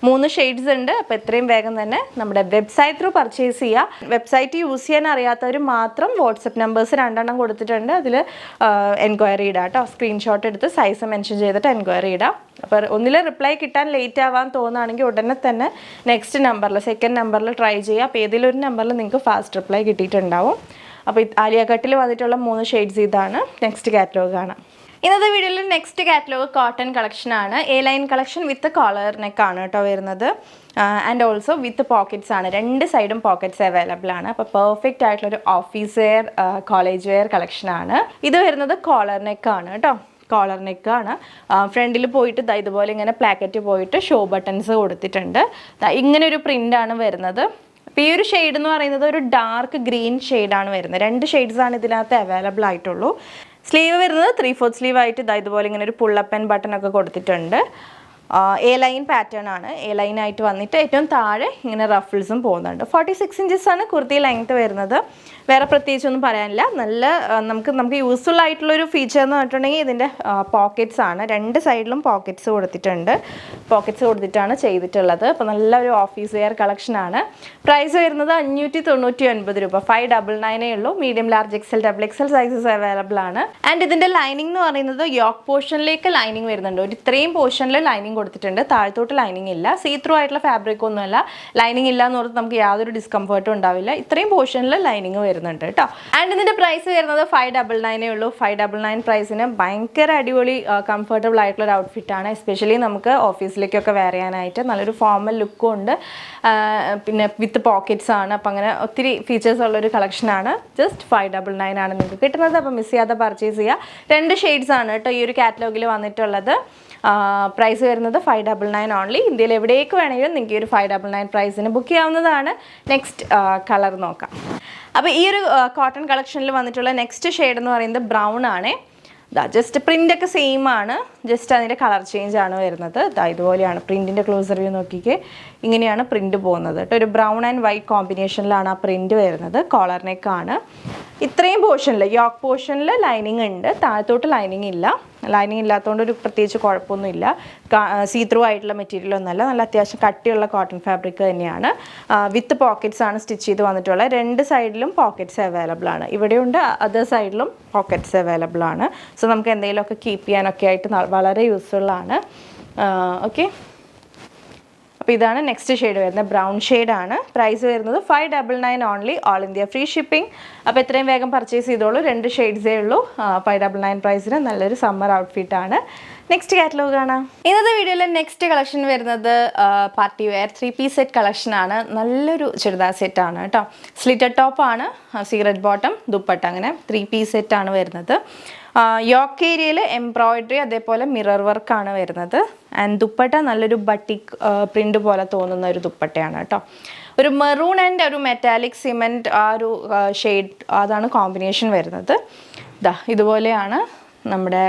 3 ഷെയ്ഡ്സ് ഉണ്ട്. അപ്പോൾ എത്രയും വേഗം തന്നെ നമ്മുടെ വെബ്സൈറ്റ് ത്രൂ പർച്ചേസ് ചെയ്യുക. വെബ്സൈറ്റ് യൂസ് ചെയ്യാൻ അറിയാത്തവർ മാത്രം വാട്സപ്പ് നമ്പേഴ്സ് 2 കൊടുത്തിട്ടുണ്ട്. അതിൽ എൻക്വയറി ഇടാം കേട്ടോ. സ്ക്രീൻഷോട്ട് എടുത്ത് സൈസ് മെൻഷൻ ചെയ്തിട്ട് എൻക്വയറി ഇടാം. അപ്പോൾ ഒന്നിൽ റിപ്ലൈ കിട്ടാൻ ലേറ്റ് ആവാൻ തോന്നുകയാണെങ്കിൽ ഉടനെ തന്നെ നെക്സ്റ്റ് നമ്പറിൽ, സെക്കൻഡ് നമ്പറിൽ ട്രൈ ചെയ്യുക. അപ്പോൾ ഏതെങ്കിലും ഒരു നമ്പറിൽ നിങ്ങൾക്ക് ഫാസ്റ്റ് റിപ്ലൈ കിട്ടിയിട്ടുണ്ടാവും. അപ്പോൾ ആലിയ കട്ടിൽ വന്നിട്ടുള്ള 3 ഷെയ്ഡ്സ് ഇതാണ്. നെക്സ്റ്റ് കാറ്റലോഗ് കാണാം. ഇന്നത്തെ വീഡിയോയിൽ നെക്സ്റ്റ് കാറ്റലോഗ് കോട്ടൺ കളക്ഷനാണ്. എ ലൈൻ കളക്ഷൻ വിത്ത് കോളർ നെക്കാണ് കേട്ടോ വരുന്നത്. ആൻഡ് ഓൾസോ വിത്ത് പോക്കറ്റ്സ് ആണ്. 2 സൈഡും പോക്കറ്റ്സ് അവൈലബിൾ ആണ്. അപ്പോൾ പെർഫെക്റ്റ് ആയിട്ടുള്ളൊരു ഓഫീസ് വെയർ, കോളേജ് വെയർ കളക്ഷനാണ്. ഇത് വരുന്നത് കോളർ നെക്കാണ് കേട്ടോ. കോളർ നെക്കാണ്. ഫ്രണ്ടിൽ പോയിട്ട് ഇതുപോലെ ഇങ്ങനെ പ്ലാക്കറ്റ് പോയിട്ട് ഷോ ബട്ടൺസ് കൊടുത്തിട്ടുണ്ട്. ഇങ്ങനെ ഒരു പ്രിൻ്റാണ് വരുന്നത്. അപ്പോൾ ഈ ഒരു ഷെയ്ഡ് എന്ന് പറയുന്നത് ഒരു ഡാർക്ക് ഗ്രീൻ ഷെയ്ഡാണ് വരുന്നത്. 2 ഷെയ്ഡ്സാണ് ഇതിനകത്ത് അവൈലബിൾ ആയിട്ടുള്ളൂ. സ്ലീവ് വരുന്നത് 3/4 സ്ലീവ് ആയിട്ട് ഇതുപോലെ ഇങ്ങനെ ഒരു പുള്ളപ്പ് ആൻഡ് ബട്ടണൊക്കെ കൊടുത്തിട്ടുണ്ട്. എ ലൈൻ പാറ്റേൺ ആണ്. എ ലൈൻ ആയിട്ട് വന്നിട്ട് ഏറ്റവും താഴെ ഇങ്ങനെ റഫിൾസും പോകുന്നുണ്ട്. 46 ഇഞ്ചസാണ് കുർത്തി ലെങ്ത്ത് വരുന്നത്. വേറെ പ്രത്യേകിച്ചൊന്നും പറയാനില്ല. നല്ല നമുക്ക് യൂസ്ഫുൾ ആയിട്ടുള്ളൊരു ഫീച്ചർ എന്ന് പറഞ്ഞിട്ടുണ്ടെങ്കിൽ ഇതിൻ്റെ പോക്കറ്റ്സ് ആണ്. 2 സൈഡിലും പോക്കറ്റ്സ് കൊടുത്തിട്ടുണ്ട്. പോക്കറ്റ്സ് കൊടുത്തിട്ടാണ് ചെയ്തിട്ടുള്ളത്. അപ്പോൾ നല്ലൊരു ഓഫീസ് വെയർ കളക്ഷനാണ്. പ്രൈസ് വരുന്നത് 599 രൂപ. 599 ഉള്ളൂ. Medium, large, XL, double XL sizes available ആണ്. ആൻഡ് ഇതിൻ്റെ ലൈനിങ് എന്ന് പറയുന്നത് യോക്ക് പോർഷനിലേക്ക് ലൈനിങ് വരുന്നുണ്ട്. ഒരു ഇത്രയും പോർഷനിൽ ലൈനിങ് കൊടുത്തിട്ടുണ്ട്. താഴത്തോട്ട് ലൈനിങ് ഇല്ല. സീ ത്രൂ ആയിട്ടുള്ള ഫാബ്രിക് ഒന്നുമല്ല. ലൈനിങ് ഇല്ല എന്ന് പറഞ്ഞാൽ നമുക്ക് യാതൊരു ഡിസ്കംഫർട്ടും ഉണ്ടാവില്ല. ഇത്രയും പോർഷനിൽ ലൈനിങ് വരുന്നുണ്ട് കേട്ടോ. ആൻഡ് ഇതിൻ്റെ പ്രൈസ് വരുന്നത് 599 ഉള്ളൂ. 599 പ്രൈസിന് ഭയങ്കര അടിപൊളി കംഫർട്ടബിൾ ആയിട്ടുള്ള ഒരു ഔട്ട്ഫിറ്റാണ്. എസ്പെഷ്യലി നമുക്ക് ഓഫീസിലേക്കൊക്കെ വെയർ ചെയ്യാനായിട്ട് നല്ലൊരു ഫോർമൽ ലുക്കും ഉണ്ട്. പിന്നെ വിത്ത് പോക്കറ്റ്സ് ആണ്. അപ്പം അങ്ങനെ ഒത്തിരി ഫീച്ചേഴ്സ് ഉള്ളൊരു കളക്ഷനാണ്. ജസ്റ്റ് 599 ആണ് നിങ്ങൾക്ക് കിട്ടുന്നത്. അപ്പോൾ മിസ് ചെയ്യാതെ പർച്ചേസ് ചെയ്യുക. 2 ഷെയ്ഡ്സ് ആണ് കേട്ടോ ഈ ഒരു കാറ്റലോഗിൽ വന്നിട്ടുള്ളത്. പ്രൈസ് വരുന്നത് 599 ഓൺലി. ഇന്ത്യയിൽ എവിടേക്ക് വേണമെങ്കിലും നിങ്ങൾക്ക് ഈ ഒരു 599 പ്രൈസിന് ബുക്ക് ചെയ്യാവുന്നതാണ്. നെക്സ്റ്റ് കളർ നോക്കാം. അപ്പോൾ ഈ ഒരു കോട്ടൺ കളക്ഷനിൽ വന്നിട്ടുള്ള നെക്സ്റ്റ് ഷെയ്ഡ് എന്ന് പറയുന്നത് ബ്രൗൺ ആണ്. ജസ്റ്റ് പ്രിൻ്റൊക്കെ സെയിം ആണ്. ജസ്റ്റ് അതിൻ്റെ കളർ ചേഞ്ച് ആണ് വരുന്നത്. ഇതുപോലെയാണ് പ്രിൻറ്റിൻ്റെ ക്ലോസർ വ്യൂ നോക്കിക്കേ. ഇങ്ങനെയാണ് പ്രിൻറ്റ് പോകുന്നത് കേട്ടോ. ഒരു ബ്രൗൺ ആൻഡ് വൈറ്റ് കോമ്പിനേഷനിലാണ് ആ പ്രിൻറ്റ് വരുന്നത്. കോളർ നെക്കാണ്. ഇത്രയും പോർഷനിൽ, യോക്ക് പോർഷനിൽ ലൈനിങ് ഉണ്ട്. താഴത്തോട്ട് ലൈനിങ് ഇല്ല. ലൈനിങ് ഇല്ലാത്തതുകൊണ്ട് ഒരു പ്രത്യേകിച്ച് കുഴപ്പമൊന്നുമില്ല. സീ ത്രൂ ആയിട്ടുള്ള മെറ്റീരിയൽ ഒന്നല്ല. നല്ല അത്യാവശ്യം കട്ടിയുള്ള കോട്ടൺ ഫാബ്രിക് തന്നെയാണ്. വിത്ത് പോക്കറ്റ്സ് ആണ് സ്റ്റിച്ച് ചെയ്ത് വന്നിട്ടുള്ളത്. 2 സൈഡിലും പോക്കറ്റ്സ് അവൈലബിൾ ആണ്. ഇവിടെയുണ്ട്, അതർ സൈഡിലും പോക്കറ്റ്സ് അവൈലബിൾ ആണ്. സോ നമുക്ക് എന്തെങ്കിലുമൊക്കെ കീപ്പ് ചെയ്യാനൊക്കെ ആയിട്ട് വളരെ യൂസ്ഫുള്ളാണ്. ഓക്കെ, അപ്പോൾ ഇതാണ് നെക്സ്റ്റ് ഷെയ്ഡ് വരുന്നത്. ബ്രൗൺ ഷെയ്ഡാണ്. പ്രൈസ് വരുന്നത് 599 only. All India free shipping. അപ്പോൾ എത്രയും വേഗം പർച്ചേസ് ചെയ്തോളൂ. 2 ഷെയ്ഡ്സേ ഉള്ളൂ. 599 പ്രൈസിന് നല്ലൊരു സമ്മർ ഔട്ട്ഫിറ്റാണ്. നെക്സ്റ്റ് കാറ്റലോഗ് കാണാം. ഇന്നത്തെ വീഡിയോയിൽ നെക്സ്റ്റ് കളക്ഷൻ വരുന്നത് പാർട്ടി വെയർ 3-piece സെറ്റ് കളക്ഷനാണ്. നല്ലൊരു ചുരിദാർ സെറ്റാണ് കേട്ടോ. സ്ലിറ്റഡ് ടോപ്പാണ്, സിഗരറ്റ് ബോട്ടം, ദുപ്പട്ട, അങ്ങനെ 3-piece സെറ്റാണ് വരുന്നത്. യോക്ക് ഏരിയയിൽ എംബ്രോയിഡറി അതേപോലെ മിറർ വർക്കാണ് വരുന്നത്. ആൻഡ് ദുപ്പട്ട നല്ലൊരു ബട്ടിക് പ്രിൻ്റ് പോലെ തോന്നുന്ന ഒരു ദുപ്പട്ടയാണ് കേട്ടോ. ഒരു മെറൂൺ ആൻഡ് ഒരു മെറ്റാലിക് സിമെൻറ്റ് ആ ഒരു ഷെയ്ഡ്, അതാണ് കോമ്പിനേഷൻ വരുന്നത്. ഇതുപോലെയാണ് നമ്മുടെ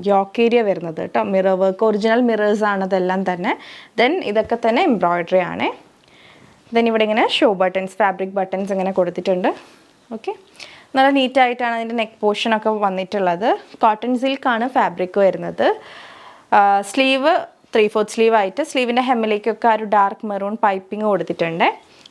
യോക്ക് ഏരിയ വരുന്നത് കേട്ടോ. മിറർ വർക്ക്, ഒറിജിനൽ മിറേഴ്സാണ് അതെല്ലാം തന്നെ. ദെൻ ഇതൊക്കെ തന്നെ എംബ്രോയിഡറി ആണ്. ദെൻ ഇവിടെ ഇങ്ങനെ ഷോ ബട്ടൺസ്, ഫാബ്രിക് ബട്ടൺസ് ഇങ്ങനെ കൊടുത്തിട്ടുണ്ട്. ഓക്കെ, നല്ല നീറ്റായിട്ടാണ് അതിൻ്റെ നെക്ക് പോർഷനൊക്കെ വന്നിട്ടുള്ളത്. കോട്ടൺ സിൽക്കാണ് ഫാബ്രിക് വരുന്നത്. സ്ലീവ് 3/4 സ്ലീവ് ആയിട്ട് സ്ലീവിൻ്റെ ഹെമ്മിലേക്കൊക്കെ ആ ഒരു ഡാർക്ക് മെറൂൺ പൈപ്പിംഗ് കൊടുത്തിട്ടുണ്ട്.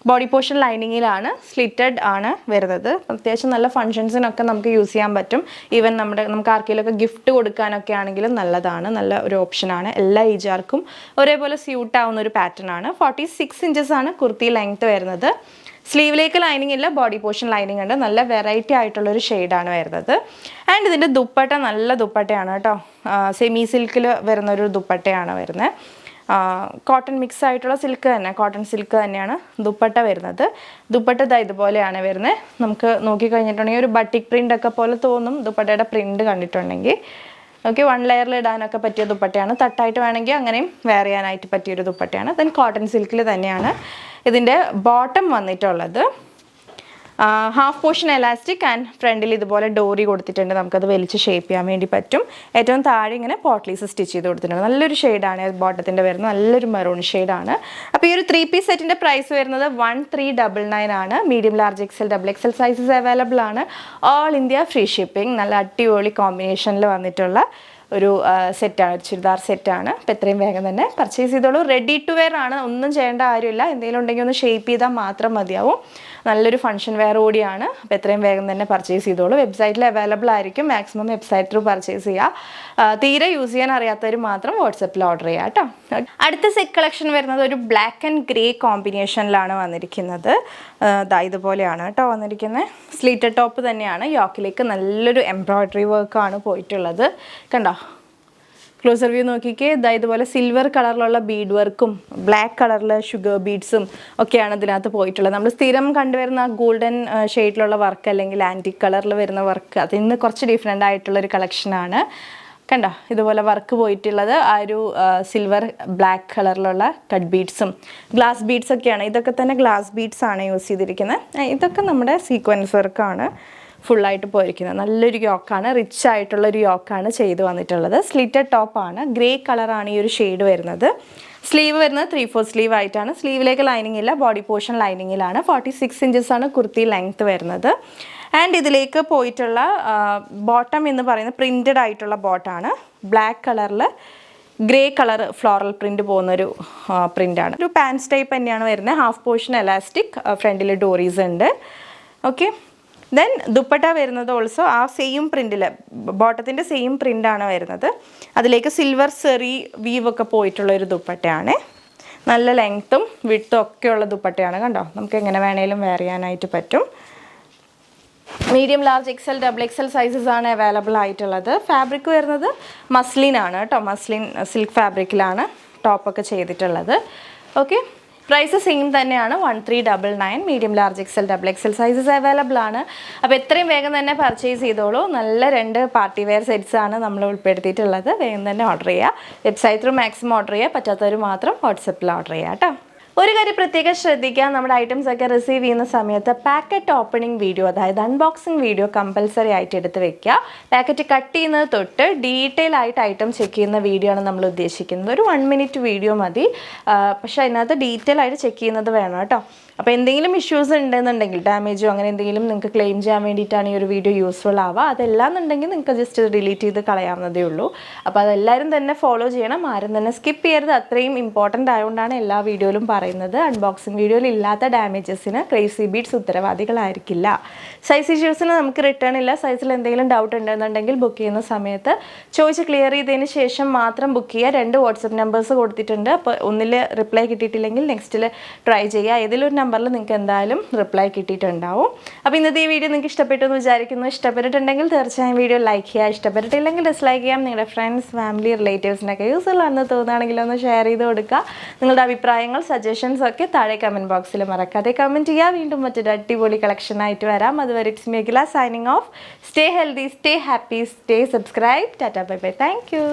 ബോഡി പോർഷൻ ലൈനിങ്ങിലാണ്, സ്ലിറ്റഡ് ആണ് വരുന്നത്. അത്യാവശ്യം നല്ല ഫങ്ഷൻസിനൊക്കെ നമുക്ക് യൂസ് ചെയ്യാൻ പറ്റും. ഈവൻ നമുക്ക് ആർക്കെങ്കിലുമൊക്കെ ഗിഫ്റ്റ് കൊടുക്കാനൊക്കെ ആണെങ്കിലും നല്ലതാണ്, നല്ല ഒരു ഓപ്ഷനാണ്. എല്ലാ ഏജുകാർക്കും ഒരേപോലെ സ്യൂട്ട് ആവുന്ന ഒരു പാറ്റേൺ ആണ്. 46 ഇഞ്ചസ് ആണ് കുർത്തി ലെങ്ത് വരുന്നത്. സ്ലീവിലേക്ക് ലൈനിങ് ഇല്ല, ബോഡി പോർഷൻ ലൈനിങ് ഉണ്ട്. നല്ല വെറൈറ്റി ആയിട്ടുള്ളൊരു ഷെയ്ഡാണ് വരുന്നത്. ആൻഡ് ഇതിൻ്റെ ദുപ്പട്ട നല്ല ദുപ്പട്ടയാണ് കേട്ടോ. സെമി സിൽക്കിൽ വരുന്നൊരു ദുപ്പട്ടയാണ് വരുന്നത്. കോട്ടൺ മിക്സ് ആയിട്ടുള്ള സിൽക്ക് തന്നെ, കോട്ടൺ സിൽക്ക് തന്നെയാണ് ദുപ്പട്ട വരുന്നത്. ദുപ്പട്ട ഇതുപോലെയാണ് വരുന്നത്. നമുക്ക് നോക്കിക്കഴിഞ്ഞിട്ടുണ്ടെങ്കിൽ ഒരു ബട്ടിക് പ്രിൻ്റ് ഒക്കെ പോലെ തോന്നും ദുപ്പട്ടയുടെ പ്രിൻ്റ് കണ്ടിട്ടുണ്ടെങ്കിൽ. ഓക്കെ, 1 ലെയറിൽ ഇടാനൊക്കെ പറ്റിയ ദുപ്പട്ടയാണ്. തട്ടായിട്ട് വേണമെങ്കിൽ അങ്ങനെയും വെയർ ചെയ്യാനായിട്ട് പറ്റിയൊരു ദുപ്പട്ടയാണ്. ദെൻ കോട്ടൺ സിൽക്കിൽ തന്നെയാണ് ഇതിൻ്റെ ബോട്ടം വന്നിട്ടുള്ളത്. ഹാഫ് പോർഷൻ എലാസ്റ്റിക് ആൻഡ് ഫ്രണ്ടിൽ ഇതുപോലെ ഡോറി കൊടുത്തിട്ടുണ്ട്. നമുക്കത് വലിച്ച് ഷേപ്പ് ചെയ്യാൻ വേണ്ടി പറ്റും. ഏറ്റവും താഴെ ഇങ്ങനെ പോട്ട്ലീസ് സ്റ്റിച്ച് ചെയ്ത് കൊടുത്തിട്ടുണ്ട്. നല്ലൊരു ഷെയ്ഡാണ് ബോട്ടത്തിൻ്റെ വരുന്നത്, നല്ലൊരു മെറൂൺ ഷെയ്ഡാണ്. അപ്പോൾ ഈ ഒരു 3-piece സെറ്റിൻ്റെ പ്രൈസ് വരുന്നത് 1399 ആണ്. Medium, large, XL, XXL sizes available ആണ്. All India free shipping. നല്ല അടിപൊളി കോമ്പിനേഷനിൽ വന്നിട്ടുള്ള ഒരു സെറ്റാണ്, ചുരിദാർ സെറ്റാണ്. അപ്പോൾ എത്രയും വേഗം തന്നെ പർച്ചേസ് ചെയ്തോളൂ. റെഡി ടു വെയർ ആണ്, ഒന്നും ചെയ്യേണ്ട കാര്യമില്ല. എന്തെങ്കിലും ഉണ്ടെങ്കിൽ ഒന്ന് ഷേപ്പ് ചെയ്താൽ മാത്രം മതിയാവും. നല്ലൊരു ഫംഗ്ഷൻ വെയർ കൂടിയാണ്. അപ്പോൾ എത്രയും വേഗം തന്നെ പർച്ചേസ് ചെയ്തോളൂ. വെബ്സൈറ്റിൽ അവൈലബിൾ ആയിരിക്കും. മാക്സിമം വെബ്സൈറ്റ് ത്രൂ പർച്ചേസ് ചെയ്യുക. തീരെ യൂസ് ചെയ്യാൻ അറിയാത്തവർ മാത്രം വാട്സപ്പിൽ ഓർഡർ ചെയ്യുക കേട്ടോ. അടുത്ത സെറ്റ് കളക്ഷൻ വരുന്നത് ഒരു ബ്ലാക്ക് ആൻഡ് ഗ്രേ കോമ്പിനേഷനിലാണ് വന്നിരിക്കുന്നത്. ഇതുപോലെയാണ് കേട്ടോ വന്നിരിക്കുന്നത്. സ്ലീറ്റഡ് ടോപ്പ് തന്നെയാണ്. യോക്കിലേക്ക് നല്ലൊരു എംബ്രോയിഡറി വർക്കാണ് പോയിട്ടുള്ളത്. കണ്ടോ, ക്ലോസർ വ്യൂ നോക്കിക്കേ. ഇതുപോലെ സിൽവർ കളറിലുള്ള ബീഡ് വർക്കും ബ്ലാക്ക് കളറിൽ ഷുഗർ ബീഡ്സും ഒക്കെയാണ് ഇതിനകത്ത് പോയിട്ടുള്ളത്. നമ്മൾ സ്ഥിരം കണ്ടുവരുന്ന ഗോൾഡൻ ഷെയ്ഡിലുള്ള വർക്ക് അല്ലെങ്കിൽ ആൻറ്റിക് കളറിൽ വരുന്ന വർക്ക് അതിൽ നിന്ന് കുറച്ച് ഡിഫറെൻ്റ് ആയിട്ടുള്ളൊരു കളക്ഷനാണ്. കണ്ടോ, ഇതുപോലെ വർക്ക് പോയിട്ടുള്ളത് ആ ഒരു സിൽവർ ബ്ലാക്ക് കളറിലുള്ള കട്ട് ബീഡ്സും ഗ്ലാസ് ബീഡ്സ് ഒക്കെയാണ്. ഇതൊക്കെ തന്നെ ഗ്ലാസ് ബീഡ്സ് ആണ് യൂസ് ചെയ്തിരിക്കുന്നത്. ഇതൊക്കെ നമ്മുടെ സീക്വൻസ് വർക്കാണ് ഫുള്ളായിട്ട് പോയിരിക്കുന്നത്. നല്ലൊരു യോക്കാണ്, റിച്ച് ആയിട്ടുള്ളൊരു യോക്കാണ് ചെയ്ത് വന്നിട്ടുള്ളത്. സ്ലിറ്റഡ് ടോപ്പാണ്, ഗ്രേ കളറാണ് ഈ ഒരു ഷെയ്ഡ് വരുന്നത്. സ്ലീവ് വരുന്നത് 3/4 സ്ലീവ് ആയിട്ടാണ്. സ്ലീവിലേക്ക് ലൈനിങ് ഇല്ല, ബോഡി പോർഷൻ ലൈനിങ്ങിലാണ്. 46 ഇഞ്ചസ് ആണ് കുർത്തി ലെങ്ത് വരുന്നത്. ആൻഡ് ഇതിലേക്ക് പോയിട്ടുള്ള ബോട്ടം എന്ന് പറയുന്നത് പ്രിൻറ്റഡ് ആയിട്ടുള്ള ബോട്ടാണ്. ബ്ലാക്ക് കളറിൽ ഗ്രേ കളർ ഫ്ലോറൽ പ്രിൻറ്റ് പോകുന്നൊരു പ്രിൻ്റാണ്. ഒരു പാൻസ് ടൈപ്പ് തന്നെയാണ് വരുന്നത്. ഹാഫ് പോർഷൻ എലാസ്റ്റിക്, ഫ്രണ്ടിൽ ഡോറീസ് ഉണ്ട്. ഓക്കെ, ദെൻ ദുപ്പട്ട വരുന്നത് ഓൾസോ ആ സെയിം പ്രിൻറ്റിൽ, ബോട്ടത്തിൻ്റെ സെയിം പ്രിൻ്റാണ് വരുന്നത്. അതിലേക്ക് സിൽവർ സെറി വീവൊക്കെ പോയിട്ടുള്ളൊരു ദുപ്പട്ടയാണ്. നല്ല ലെങ്ത്തും വിഡ്ത്തും ഒക്കെയുള്ള ദുപ്പട്ടയാണ്. കണ്ടോ, നമുക്ക് എങ്ങനെ വേണേലും വെയർ ചെയ്യാനായിട്ട് പറ്റും. Medium, large, XL, XXL sizes ആണ് അവൈലബിൾ ആയിട്ടുള്ളത്. ഫാബ്രിക് വരുന്നത് മസ്ലിൻ ആണ് കേട്ടോ. മസ്ലിൻ സിൽക്ക് ഫാബ്രിക്കിലാണ് ടോപ്പൊക്കെ ചെയ്തിട്ടുള്ളത്. ഓക്കെ, പ്രൈസ് സെയിം തന്നെയാണ്, 1399. Medium, large, XL, XXL sizes available ആണ്. അപ്പോൾ എത്രയും വേഗം തന്നെ പർച്ചേസ് ചെയ്തോളൂ. നല്ല 2 പാർട്ടി വെയർ സെറ്റ്സ് ആണ് നമ്മൾ ഉൾപ്പെടുത്തിയിട്ടുള്ളത്. വേഗം തന്നെ ഓർഡർ ചെയ്യുക. വെബ്സൈറ്റ് ത്രൂ മാക്സിമം ഓർഡർ ചെയ്യുക. പറ്റാത്തവർ മാത്രം വാട്സപ്പിൽ ഓർഡർ ചെയ്യുക കേട്ടോ. ഒരു കാര്യം പ്രത്യേകം ശ്രദ്ധിക്കുക, നമ്മുടെ ഐറ്റംസ് ഒക്കെ റിസീവ് ചെയ്യുന്ന സമയത്ത് പാക്കറ്റ് ഓപ്പണിംഗ് വീഡിയോ, അതായത് അൺബോക്സിംഗ് വീഡിയോ കമ്പൽസറി ആയിട്ട് എടുത്ത് വെക്കുക. പാക്കറ്റ് കട്ട് ചെയ്യുന്നത് തൊട്ട് ഡീറ്റെയിൽ ആയിട്ട് ഐറ്റം ചെക്ക് ചെയ്യുന്ന വീഡിയോ ആണ് നമ്മൾ ഉദ്ദേശിക്കുന്നത്. ഒരു 1 മിനിറ്റ് വീഡിയോ മതി, പക്ഷേ അതിനകത്ത് ഡീറ്റെയിൽ ആയിട്ട് ചെക്ക് ചെയ്യുന്നത് വേണം കേട്ടോ. അപ്പോൾ എന്തെങ്കിലും ഇഷ്യൂസ് ഉണ്ടെന്നുണ്ടെങ്കിൽ, ഡാമേജോ അങ്ങനെ എന്തെങ്കിലും നിങ്ങൾക്ക് ക്ലെയിം ചെയ്യാൻ വേണ്ടിയിട്ടാണ് ഈ ഒരു വീഡിയോ യൂസ്ഫുൾ ആവുക. അതെല്ലാന്നുണ്ടെങ്കിൽ നിങ്ങൾക്ക് ജസ്റ്റ് ഡിലീറ്റ് ചെയ്ത് കളയാവുന്നതേ ഉള്ളൂ. അപ്പോൾ അതെല്ലാവരും തന്നെ ഫോളോ ചെയ്യണം, ആരും തന്നെ സ്കിപ്പ് ചെയ്യരുത്. അത്രയും ഇമ്പോർട്ടൻ്റ് ആയതുകൊണ്ടാണ് എല്ലാ വീഡിയോയിലും പറയുന്നത്. പറയുന്നത്. അൺബോക്സിങ് വീഡിയോയിൽ ഇല്ലാത്ത ഡാമേജസിന് ക്രേസി ബീഡ്സ് ഉത്തരവാദികളായിരിക്കില്ല. സൈസ് ഇഷ്യൂസിന് നമുക്ക് റിട്ടേൺ ഇല്ല. സൈസിൽ എന്തെങ്കിലും ഡൗട്ട് ഉണ്ടെന്നുണ്ടെങ്കിൽ ബുക്ക് ചെയ്യുന്ന സമയത്ത് ചോദിച്ച് ക്ലിയർ ചെയ്തതിന് ശേഷം മാത്രം ബുക്ക് ചെയ്യുക. 2 വാട്സപ്പ് നമ്പേഴ്സ് കൊടുത്തിട്ടുണ്ട്. അപ്പോൾ ഒന്നിൽ റിപ്ലൈ കിട്ടിയിട്ടില്ലെങ്കിൽ നെക്സ്റ്റിൽ ട്രൈ ചെയ്യുക. ഏതെങ്കിലും ഒരു നമ്പറിൽ നിങ്ങൾക്ക് എന്തായാലും റിപ്ലൈ കിട്ടിയിട്ടുണ്ടാവും. അപ്പോൾ ഇന്നത്തെ ഈ വീഡിയോ നിങ്ങൾക്ക് ഇഷ്ടപ്പെട്ടു എന്ന് വിചാരിക്കുന്നു. ഇഷ്ടപ്പെട്ടിട്ടുണ്ടെങ്കിൽ തീർച്ചയായും വീഡിയോ ലൈക്ക് ചെയ്യുക. ഇഷ്ടപ്പെട്ടിട്ടില്ലെങ്കിൽ ഡിസ്ലൈക്ക് ചെയ്യാം. നിങ്ങളുടെ ഫ്രണ്ട്സ്, ഫാമിലി, റിലേറ്റീവ്സിനൊക്കെ യൂസ്ഫുൾ ആണെന്ന് തോന്നുകയാണെങ്കിൽ ഒന്ന് ഷെയർ ചെയ്ത് കൊടുക്കുക. നിങ്ങളുടെ അഭിപ്രായങ്ങൾ, സജഷൻസ് ഒക്കെ താഴെ കമൻറ്റ് ബോക്സിൽ മറക്കാതെ കമൻറ്റ് ചെയ്യുക. വീണ്ടും മറ്റൊരു അടിപൊളി കളക്ഷനായിട്ട് വരാം. അതുവരെ it's me Akhila signing off. Stay healthy, stay happy, stay subscribe. Tata, bye bye. Thank you.